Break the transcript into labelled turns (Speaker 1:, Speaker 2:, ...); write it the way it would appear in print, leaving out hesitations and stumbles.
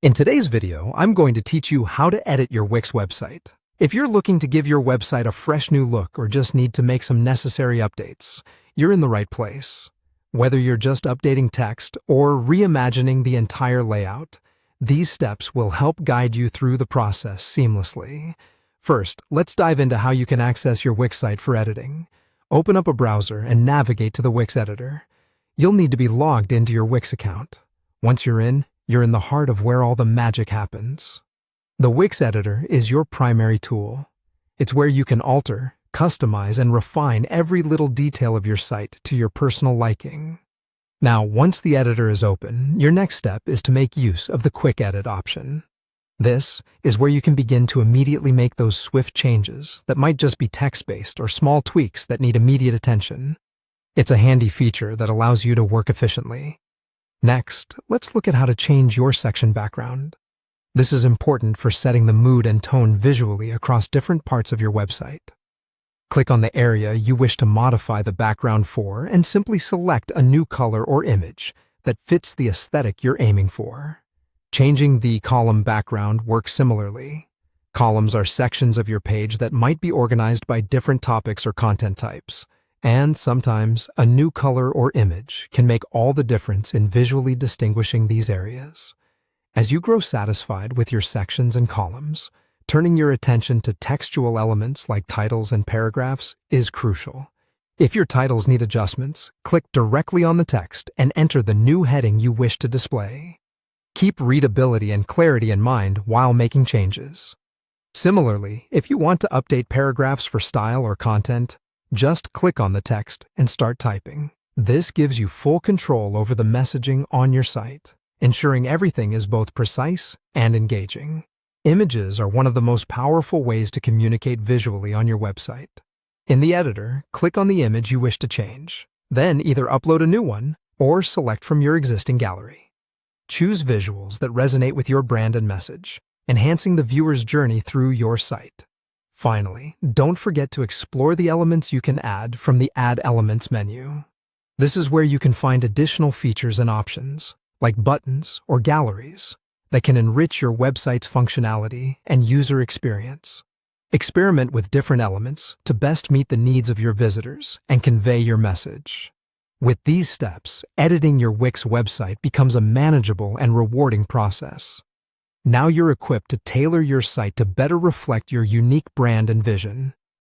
Speaker 1: In today's video, I'm going to teach you how to edit your Wix website. If you're looking to give your website a fresh new look or just need to make some necessary updates, you're in the right place. Whether you're just updating text or reimagining the entire layout, these steps will help guide you through the process seamlessly. First, let's dive into how you can access your Wix site for editing. Open up a browser and navigate to the Wix editor. You'll need to be logged into your Wix account. Once you're in the heart of where all the magic happens. The Wix editor is your primary tool. It's where you can alter, customize, and refine every little detail of your site to your personal liking. Now, once the editor is open, your next step is to make use of the Quick Edit option. This is where you can begin to immediately make those swift changes that might just be text-based or small tweaks that need immediate attention. It's a handy feature that allows you to work efficiently. Next, let's look at how to change your section background. This is important for setting the mood and tone visually across different parts of your website. Click on the area you wish to modify the background for and simply select a new color or image that fits the aesthetic you're aiming for. Changing the column background works similarly. Columns are sections of your page that might be organized by different topics or content types. And sometimes, a new color or image can make all the difference in visually distinguishing these areas. As you grow satisfied with your sections and columns, turning your attention to textual elements like titles and paragraphs is crucial. If your titles need adjustments, click directly on the text and enter the new heading you wish to display. Keep readability and clarity in mind while making changes. Similarly, if you want to update paragraphs for style or content, just click on the text and start typing. This gives you full control over the messaging on your site, ensuring everything is both precise and engaging. Images are one of the most powerful ways to communicate visually on your website. In the editor, click on the image you wish to change. Then either upload a new one or select from your existing gallery. Choose visuals that resonate with your brand and message, enhancing the viewer's journey through your site. Finally, don't forget to explore the elements you can add from the Add Elements menu. This is where you can find additional features and options, like buttons or galleries, that can enrich your website's functionality and user experience. Experiment with different elements to best meet the needs of your visitors and convey your message. With these steps, editing your Wix website becomes a manageable and rewarding process. Now you're equipped to tailor your site to better reflect your unique brand and vision.